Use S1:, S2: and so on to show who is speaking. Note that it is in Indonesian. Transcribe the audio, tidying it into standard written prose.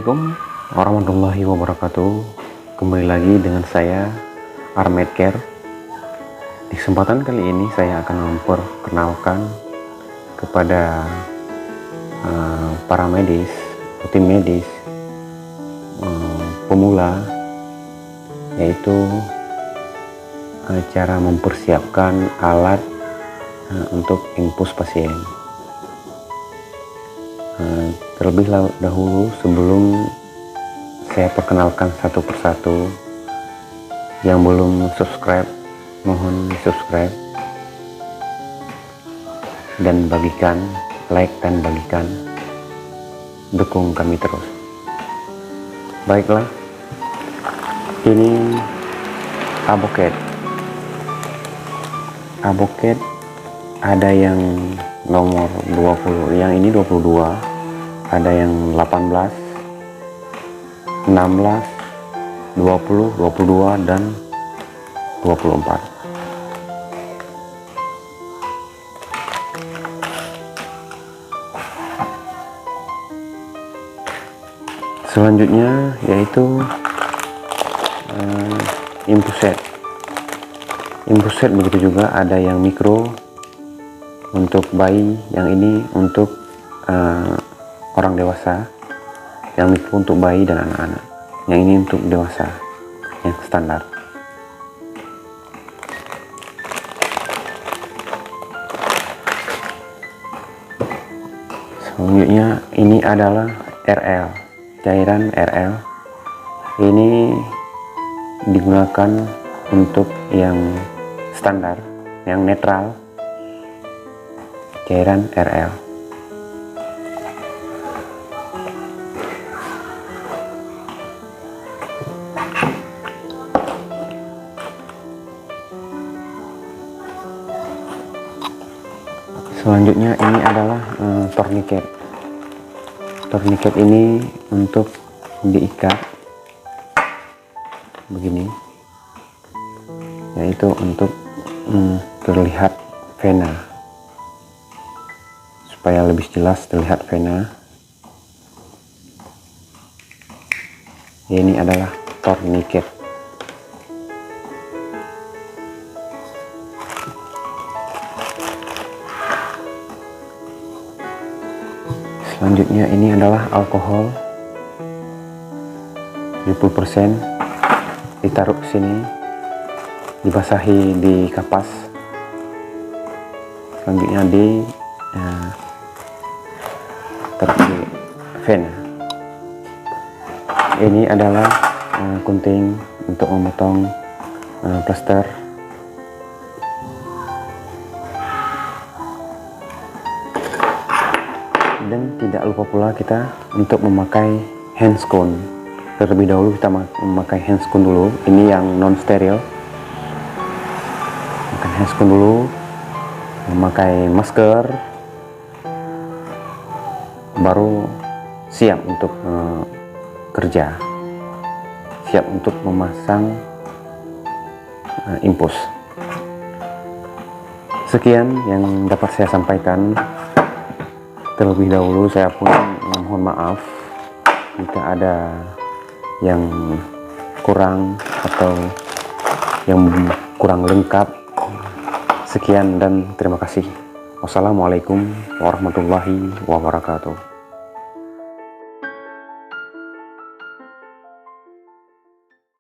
S1: Assalamualaikum warahmatullahi wabarakatuh. Kembali lagi dengan saya Armedcare. Di kesempatan kali ini saya akan memperkenalkan kepada para medis, tim medis pemula, yaitu cara mempersiapkan alat untuk infus pasien. Terlebih dahulu, sebelum saya perkenalkan satu persatu, yang belum subscribe mohon subscribe dan bagikan, like dan bagikan, dukung kami terus. Baiklah, ini Aboket ada yang nomor 20, yang ini 22, ada yang 18, 16, 20, 22 dan 24. Selanjutnya yaitu infus set begitu juga, ada yang mikro untuk bayi, yang ini untuk orang dewasa, yang mikro untuk bayi dan anak-anak, yang ini untuk dewasa, yang standar. Selanjutnya ini adalah RL, cairan RL. Ini digunakan untuk yang standar, yang netral, cairan RL. Selanjutnya ini adalah tourniquet. Tourniquet ini untuk diikat begini, yaitu untuk terlihat vena, supaya lebih jelas terlihat vena. Ini adalah tourniquet. Selanjutnya ini adalah alkohol 70%, ditaruh sini, dibasahi di kapas. Selanjutnya taruh di vena. Ini adalah gunting untuk memotong plaster. Dan tidak lupa pula kita untuk memakai handscone. Terlebih dahulu kita memakai handscone dulu. Ini yang non steril. Memakai handscone dulu, memakai masker, baru siap untuk kerja, siap untuk memasang infus. Sekian yang dapat saya sampaikan. Terlebih dahulu saya pun mohon maaf jika ada yang kurang atau yang kurang lengkap. Sekian dan terima kasih. Wassalamualaikum warahmatullahi wabarakatuh.